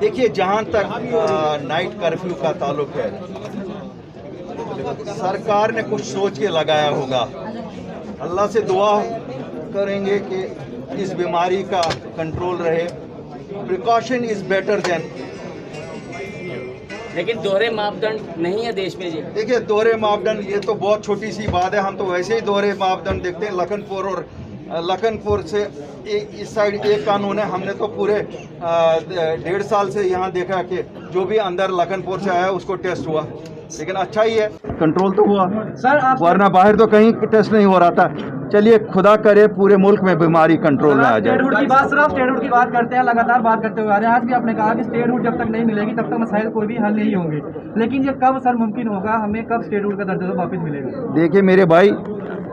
देखिए, जहाँ तक नाइट कर्फ्यू का ताल्लुक है, सरकार ने कुछ सोच के लगाया होगा। अल्लाह से दुआ करेंगे कि इस बीमारी का कंट्रोल रहे। Precaution is better than. लेकिन दोहरे मापदंड नहीं है देश में जी। देखिए, दोहरे मापदंड ये तो बहुत छोटी सी बात है। हम तो वैसे ही दोहरे मापदंड देखते हैं। लखनपुर से इस साइड एक कानून है। हमने तो पूरे 1.5 साल से यहाँ देखा कि जो भी अंदर लखनपुर से आया उसको टेस्ट हुआ, लेकिन अच्छा ही है, कंट्रोल तो हुआ सर। वरना बाहर तो कहीं टेस्ट नहीं हो रहा था। चलिए, खुदा करे पूरे मुल्क में बीमारी कंट्रोल में आ जाए। स्टेटहुड की बात, सिर्फ स्टेटहुड की बात करते हैं, लगातार बात करते हुए आ रहे हैं। आज भी आपने कहा कि स्टेटहुड जब तक नहीं मिलेगी तब तक मसाइल कोई भी हल नहीं होंगे, लेकिन ये कब सर मुमकिन होगा? हमें कब स्टेटहुड का दर्जा वापस मिलेगा? देखिए मेरे भाई,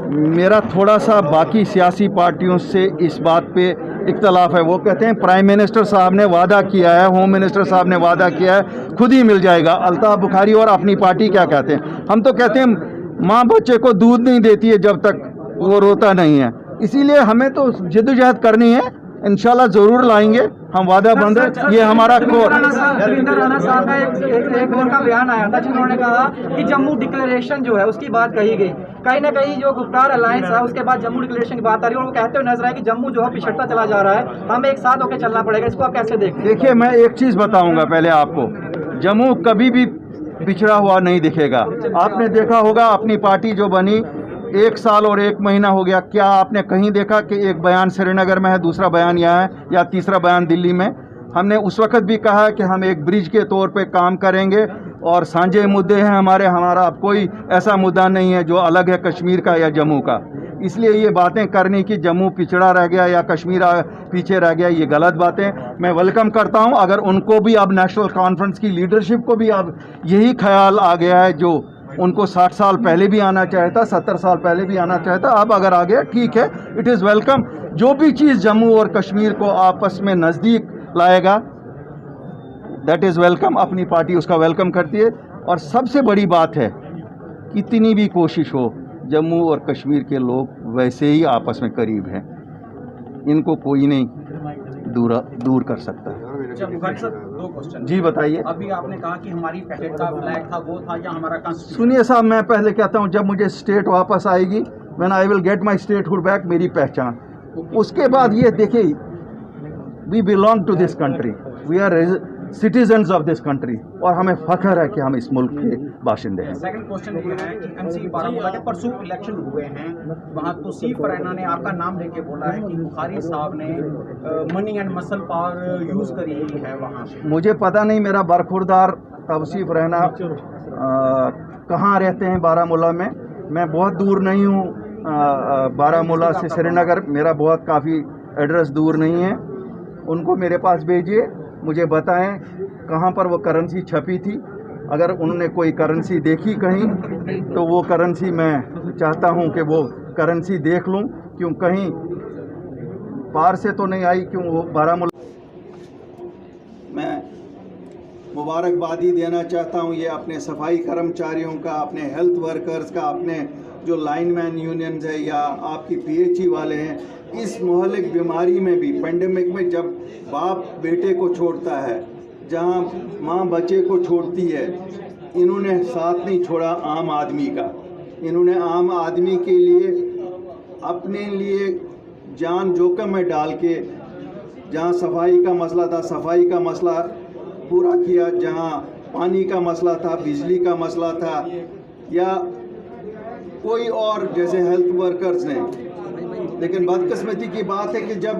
मेरा थोड़ा सा बाकी सियासी पार्टियों से इस बात पे इख्तलाफ है। वो कहते हैं प्राइम मिनिस्टर साहब ने वादा किया है, होम मिनिस्टर साहब ने वादा किया है, खुद ही मिल जाएगा। अल्ताफ बुखारी और अपनी पार्टी क्या कहते हैं? हम तो कहते हैं माँ बच्चे को दूध नहीं देती है जब तक वो रोता नहीं है। इसीलिए हमें तो जिद्दोजहद करनी है, इंशाल्लाह ज़रूर लाएंगे, हम वादा बंद है। ये हमारा कोर। देवेंद्र राणा साहब का एक उनका बयान आया था जिन्होंने कहा कि जम्मू डिक्लेरेशन जो है उसकी बात कही गई। कहीं ना कहीं जो गुफ्तार अलायंस है उसके बाद जम्मू डिक्लेरेशन की बात आ रही है और वो कहते हुए नजर आए कि जम्मू जो है पिछड़ता चला जा रहा है, हमें एक साथ होकर चलना पड़ेगा। इसको आप कैसे देखते हैं? देखिए, मैं एक चीज़ बताऊंगा पहले आपको, जम्मू कभी भी पिछड़ा हुआ नहीं दिखेगा। आपने देखा होगा अपनी पार्टी जो बनी 1 साल और 1 महीना हो गया, क्या आपने कहीं देखा कि एक बयान श्रीनगर में है, दूसरा बयान यहाँ है या तीसरा बयान दिल्ली में? हमने उस वक्त भी कहा कि हम एक ब्रिज के तौर पे काम करेंगे और साझे मुद्दे हैं हमारा अब कोई ऐसा मुद्दा नहीं है जो अलग है कश्मीर का या जम्मू का। इसलिए ये बातें करने की जम्मू पिछड़ा रह गया या कश्मीर पीछे रह गया, ये गलत बातें मैं वेलकम करता हूँ। अगर उनको भी अब नेशनल कॉन्फ्रेंस की लीडरशिप को भी अब यही ख्याल आ गया है जो उनको 60 साल पहले भी आना चाहता, 70 साल पहले भी आना चाहता, अब अगर आ गया ठीक है, इट इज़ वेलकम। जो भी चीज़ जम्मू और कश्मीर को आपस में नज़दीक लाएगा दैट इज़ वेलकम। अपनी पार्टी उसका वेलकम करती है। और सबसे बड़ी बात है, कितनी भी कोशिश हो, जम्मू और कश्मीर के लोग वैसे ही आपस में करीब हैं, इनको कोई नहीं दूर कर सकता। दो क्वेश्चन जी बताइए। अभी आपने कहा कि हमारी स्टेट का फ्लैग था वो था या हमारा कॉन्स्टिट्यूशन? सुनिए साहब, मैं पहले कहता हूँ जब मुझे स्टेट वापस आएगी, when I will get my statehood back, मेरी पहचान, उसके बाद ये देखिए, we belong to this country, we are citizens of this country और हमें फख्र है कि हम इस मुल्क के बाशिंदे हैं। सेकंड क्वेश्चन ये है कि एमसी बारामूला के परसों इलेक्शन हुए हैं, वहाँ तौसीफ रैना ने आपका नाम लेके बोला है कि बुखारी साहब ने money and muscle power use करी हुई है वहाँ पे। मुझे पता नहीं मेरा बरखुरदार तौसीफ रैना कहाँ रहते हैं बारामूला में। मैं बहुत दूर नहीं हूँ बारामूला से श्रीनगर, मेरा बहुत काफ़ी एड्रेस दूर नहीं है। उनको मेरे पास भेजिए, मुझे बताएं कहाँ पर वो करेंसी छपी थी। अगर उन्होंने कोई करेंसी देखी कहीं तो वो करेंसी मैं चाहता हूँ कि वो करेंसी देख लूँ, क्यों कहीं पार से तो नहीं आई, क्यों वो बारामूला। मैं मुबारकबादी देना चाहता हूँ ये अपने सफाई कर्मचारियों का, अपने हेल्थ वर्कर्स का, अपने जो लाइनमैन यूनियंस है या आपकी पीएचई वाले हैं। इस मोहलिक बीमारी में भी, पेंडेमिक में, जब बाप बेटे को छोड़ता है, जहाँ माँ बच्चे को छोड़ती है, इन्होंने साथ नहीं छोड़ा आम आदमी का। इन्होंने आम आदमी के लिए अपने लिए जान जोखिम में डाल के, जहाँ सफाई का मसला था सफाई का मसला पूरा किया, जहाँ पानी का मसला था, बिजली का मसला था, या कोई और जैसे हेल्थ वर्कर्स ने। लेकिन बदकिस्मती की बात है कि जब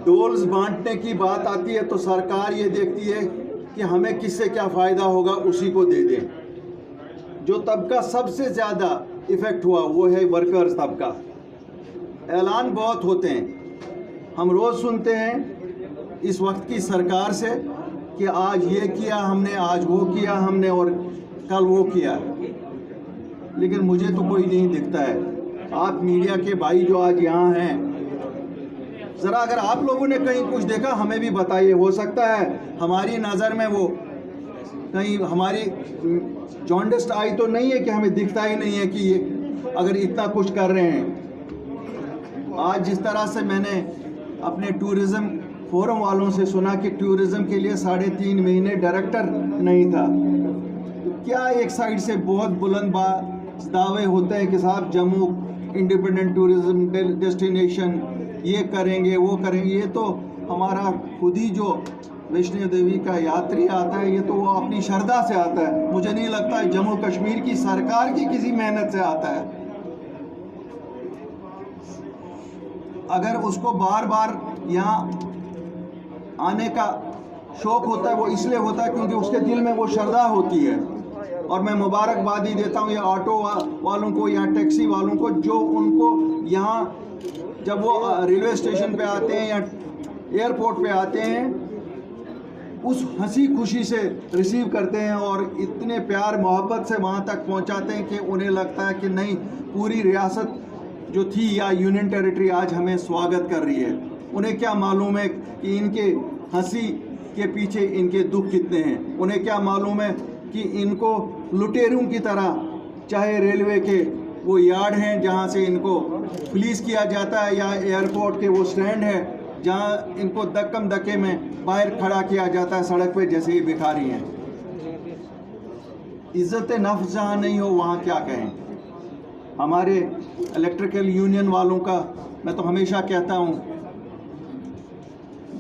डोल्स बांटने की बात आती है तो सरकार ये देखती है कि हमें किससे क्या फ़ायदा होगा, उसी को दे दें। जो तबका सबसे ज़्यादा इफ़ेक्ट हुआ वो है वर्कर्स तबका। ऐलान बहुत होते हैं, हम रोज़ सुनते हैं इस वक्त की सरकार से कि आज ये किया हमने, आज वो किया हमने और कल वो किया, लेकिन मुझे तो कोई नहीं दिखता है। आप मीडिया के भाई जो आज यहाँ हैं, ज़रा अगर आप लोगों ने कहीं कुछ देखा हमें भी बताइए। हो सकता है हमारी नज़र में वो कहीं हमारी जॉन्डिस आई तो नहीं है कि हमें दिखता ही नहीं है कि ये अगर इतना कुछ कर रहे हैं। आज जिस तरह से मैंने अपने टूरिज़्म फोरम वालों से सुना कि टूरिज़्म के लिए 3.5 महीने डायरेक्टर नहीं था। क्या एक साइड से बहुत बुलंद दावे होते हैं कि साहब जम्मू इंडिपेंडेंट टूरिज़्म डेस्टिनेशन, ये करेंगे वो करेंगे। ये तो हमारा खुद ही जो वैष्णो देवी का यात्री आता है, ये तो वो अपनी श्रद्धा से आता है। मुझे नहीं लगता है जम्मू कश्मीर की सरकार की किसी मेहनत से आता है। अगर उसको बार बार यहाँ आने का शौक होता है, वो इसलिए होता है क्योंकि उसके दिल में वो श्रद्धा होती है। और मैं मुबारकबादी देता हूँ ये ऑटो वालों को या टैक्सी वालों को, जो उनको यहाँ जब वो रेलवे स्टेशन पे आते हैं या एयरपोर्ट पे आते हैं, उस हंसी खुशी से रिसीव करते हैं और इतने प्यार मोहब्बत से वहाँ तक पहुँचाते हैं कि उन्हें लगता है कि नहीं, पूरी रियासत जो थी या यूनियन टेरिटरी आज हमें स्वागत कर रही है। उन्हें क्या मालूम है कि इनके हंसी के पीछे इनके दुख कितने हैं। उन्हें क्या मालूम है कि इनको लुटेरों की तरह, चाहे रेलवे के वो यार्ड हैं जहाँ से इनको पुलिस किया जाता है, या एयरपोर्ट के वो स्टैंड है जहाँ इनको धक्कम धक्के में बाहर खड़ा किया जाता है सड़क पे, जैसे ये भिखारी हैं। इज्जत नफ्स जहाँ नहीं हो वहाँ क्या कहें। हमारे इलेक्ट्रिकल यूनियन वालों का मैं तो हमेशा कहता हूँ,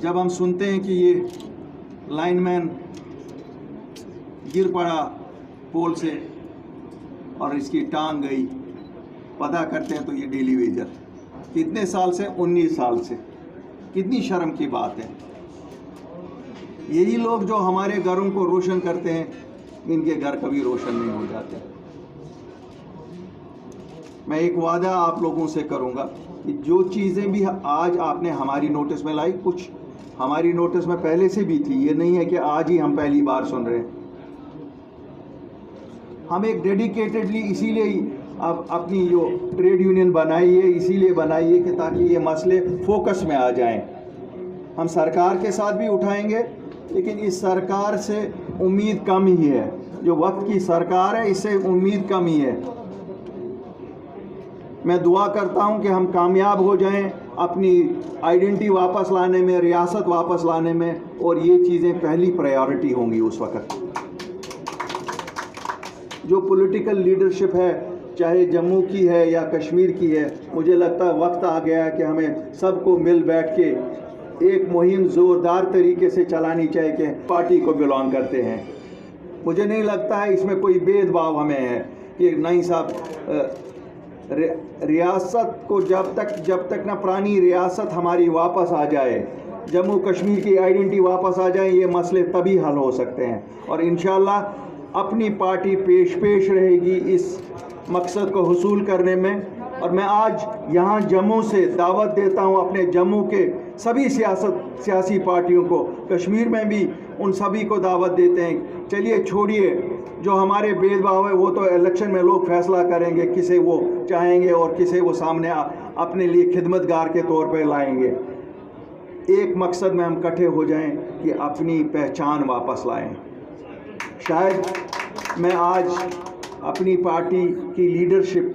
जब हम सुनते हैं कि ये लाइनमैन गिर पड़ा पोल से और इसकी टांग गई, पता करते हैं तो ये डेली वेजर। कितने साल से? 19 साल से। कितनी शर्म की बात है। यही लोग जो हमारे घरों को रोशन करते हैं, इनके घर कभी रोशन नहीं हो जाते। मैं एक वादा आप लोगों से करूंगा कि जो चीज़ें भी आज आपने हमारी नोटिस में लाई, कुछ हमारी नोटिस में पहले से भी थी, ये नहीं है कि आज ही हम पहली बार सुन रहे हैं। हम एक डेडिकेटेडली इसीलिए ही अब अपनी जो ट्रेड यूनियन बनाई है, इसीलिए बनाई है कि ताकि ये मसले फोकस में आ जाएं। हम सरकार के साथ भी उठाएंगे, लेकिन इस सरकार से उम्मीद कम ही है। जो वक्त की सरकार है, इससे उम्मीद कम ही है। मैं दुआ करता हूं कि हम कामयाब हो जाएं अपनी आइडेंटिटी वापस लाने में, रियासत वापस लाने में, और ये चीज़ें पहली प्रायोरिटी होंगी उस वक्त। जो पॉलिटिकल लीडरशिप है, चाहे जम्मू की है या कश्मीर की है, मुझे लगता है वक्त आ गया है कि हमें सबको मिल बैठ के एक मुहिम ज़ोरदार तरीके से चलानी चाहिए कि पार्टी को बिलोंग करते हैं। मुझे नहीं लगता है इसमें कोई भेदभाव हमें है कि नहीं साहब, रियासत को जब तक ना पुरानी रियासत हमारी वापस आ जाए, जम्मू कश्मीर की आइडेंटिटी वापस आ जाए, ये मसले तभी हल हो सकते हैं। और इंशाल्लाह अपनी पार्टी पेश रहेगी इस मकसद को हुसूल करने में। और मैं आज यहाँ जम्मू से दावत देता हूँ अपने जम्मू के सभी सियासी पार्टियों को, कश्मीर में भी उन सभी को दावत देते हैं। चलिए छोड़िए जो हमारे भेदभाव है, वो तो इलेक्शन में लोग फैसला करेंगे किसे वो चाहेंगे और किसे वो सामने अपने लिए खिदमतगार के तौर पर लाएंगे। एक मकसद में हम इकट्ठे हो जाएं कि अपनी पहचान वापस लाएं। शायद मैं आज अपनी पार्टी की लीडरशिप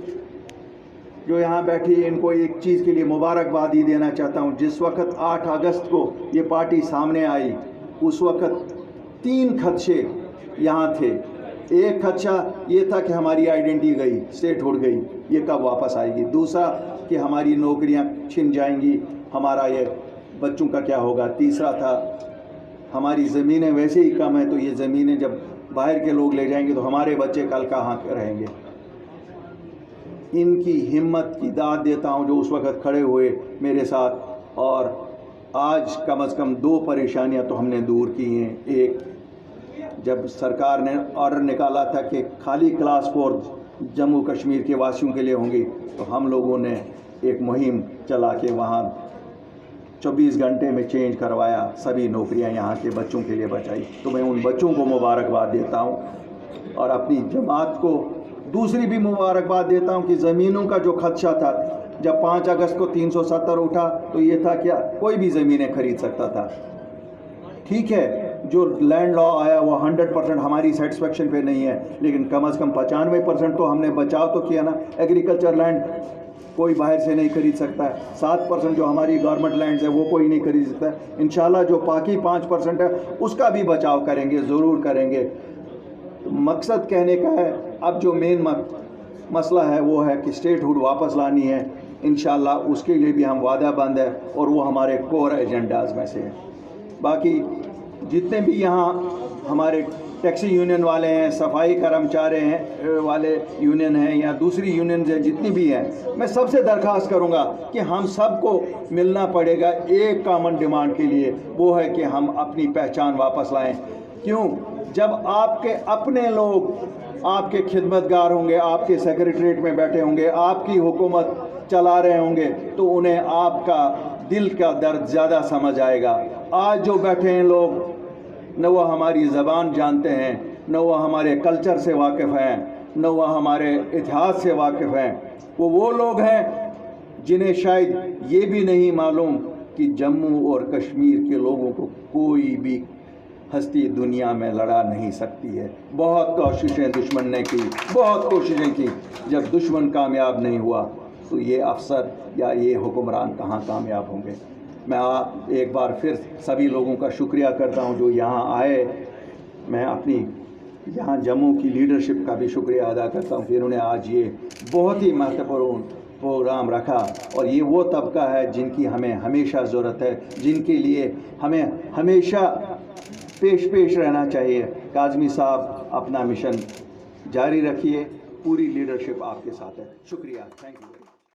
जो यहाँ बैठी है, इनको एक चीज़ के लिए मुबारकबादी देना चाहता हूँ। जिस वक्त 8 अगस्त को ये पार्टी सामने आई, उस वक्त 3 खदशे यहाँ थे। एक खदशा ये था कि हमारी आइडेंटिटी गई, स्टेट उड़ गई, ये कब वापस आएगी। दूसरा कि हमारी नौकरियाँ छिन जाएंगी, हमारा ये बच्चों का क्या होगा। तीसरा था हमारी ज़मीनें वैसे ही कम है, तो ये ज़मीनें जब बाहर के लोग ले जाएंगे तो हमारे बच्चे कल कहाँ रहेंगे। इनकी हिम्मत की दाद देता हूँ जो उस वक़्त खड़े हुए मेरे साथ। और आज कम से कम 2 परेशानियाँ तो हमने दूर की हैं। एक, जब सरकार ने ऑर्डर निकाला था कि खाली क्लास 4 जम्मू कश्मीर के वासियों के लिए होंगी, तो हम लोगों ने एक मुहिम चला के वहाँ 24 घंटे में चेंज करवाया, सभी नौकरियां यहाँ के बच्चों के लिए बचाई। तो मैं उन बच्चों को मुबारकबाद देता हूँ और अपनी जमात को दूसरी भी मुबारकबाद देता हूँ कि ज़मीनों का जो खदशा था, जब 5 अगस्त को 370 उठा तो ये था क्या कोई भी ज़मीनें खरीद सकता था। ठीक है, जो लैंड लॉ आया वो 100% हमारी सेटिस्फेक्शन पे नहीं है, लेकिन कम से कम 95% तो हमने बचाव तो किया ना। एग्रीकल्चर लैंड कोई बाहर से नहीं खरीद सकता है। 7% जो हमारी गवर्नमेंट लैंड्स है वो कोई नहीं खरीद सकता है। इंशाल्लाह जो बाकी 5% है उसका भी बचाव करेंगे, ज़रूर करेंगे। मकसद कहने का है, अब जो मेन मसला है वो है कि स्टेटहुड वापस लानी है। इंशाल्लाह उसके लिए भी हम वादाबंद है और वो हमारे कोर एजेंडाज में से है। बाकी जितने भी यहाँ हमारे टैक्सी यूनियन वाले हैं, सफाई कर्मचारी हैं वाले यूनियन हैं या दूसरी यूनियन हैं, जितनी भी हैं, मैं सबसे दरख्वास्त करूंगा कि हम सबको मिलना पड़ेगा एक कॉमन डिमांड के लिए, वो है कि हम अपनी पहचान वापस लाएं। क्यों? जब आपके अपने लोग आपके खिदमतगार होंगे, आपके सेक्रेटरीट में बैठे होंगे, आपकी हुकूमत चला रहे होंगे, तो उन्हें आपका दिल का दर्द ज़्यादा समझ आएगा। आज जो बैठे हैं लोग, न वो हमारी ज़बान जानते हैं, न वो हमारे कल्चर से वाकिफ़ हैं, न वो हमारे इतिहास से वाकिफ़ हैं। वो लोग हैं जिन्हें शायद ये भी नहीं मालूम कि जम्मू और कश्मीर के लोगों को कोई भी हस्ती दुनिया में लड़ा नहीं सकती है। बहुत कोशिशें दुश्मन ने की, बहुत कोशिशें की। जब दुश्मन कामयाब नहीं हुआ तो ये अफसर या ये हुक्मरान कहाँ कामयाब होंगे। मैं एक बार फिर सभी लोगों का शुक्रिया करता हूं जो यहाँ आए। मैं अपनी यहाँ जम्मू की लीडरशिप का भी शुक्रिया अदा करता हूं कि इन्होंने आज ये बहुत ही महत्वपूर्ण प्रोग्राम रखा। और ये वो तबका है जिनकी हमें हमेशा ज़रूरत है, जिनके लिए हमें हमेशा पेश रहना चाहिए। काज़मी साहब अपना मिशन जारी रखिए, पूरी लीडरशिप आपके साथ है। शुक्रिया, थैंक यू।